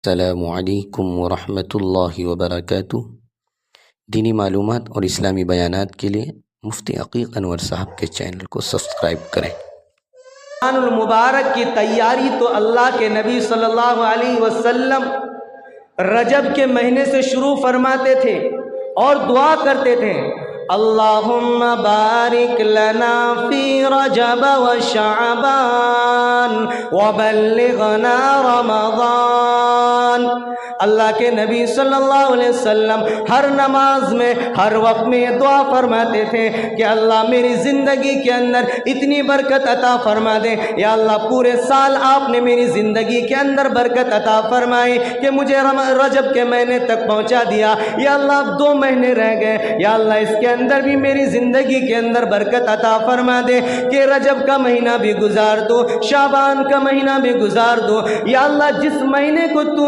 السلام علیکم ورحمۃ اللہ وبرکاتہ۔ دینی معلومات اور اسلامی بیانات کے لیے مفتی عقیق انور صاحب کے چینل کو سبسکرائب کریں۔ رمضان المبارک کی تیاری تو اللہ کے نبی صلی اللہ علیہ وسلم رجب کے مہینے سے شروع فرماتے تھے اور دعا کرتے تھے، اللہم بارک لنا فی رجب و شعبان وبلغنا رمضان۔ اللہ کے نبی صلی اللہ علیہ وسلم ہر نماز میں ہر وقت میں یہ دعا فرماتے تھے کہ اللہ میری زندگی کے اندر اتنی برکت عطا فرما دے، یا اللہ پورے سال آپ نے میری زندگی کے اندر برکت عطا فرمائی کہ مجھے رجب کے مہینے تک پہنچا دیا، یا اللہ اب 2 مہینے رہ گئے، یا اللہ اس کے اندر بھی میری زندگی کے اندر برکت عطا فرما دے کہ رجب کا مہینہ بھی گزار دو، شعبان کا مہینہ بھی گزار دو، یا اللہ جس مہینے کو تو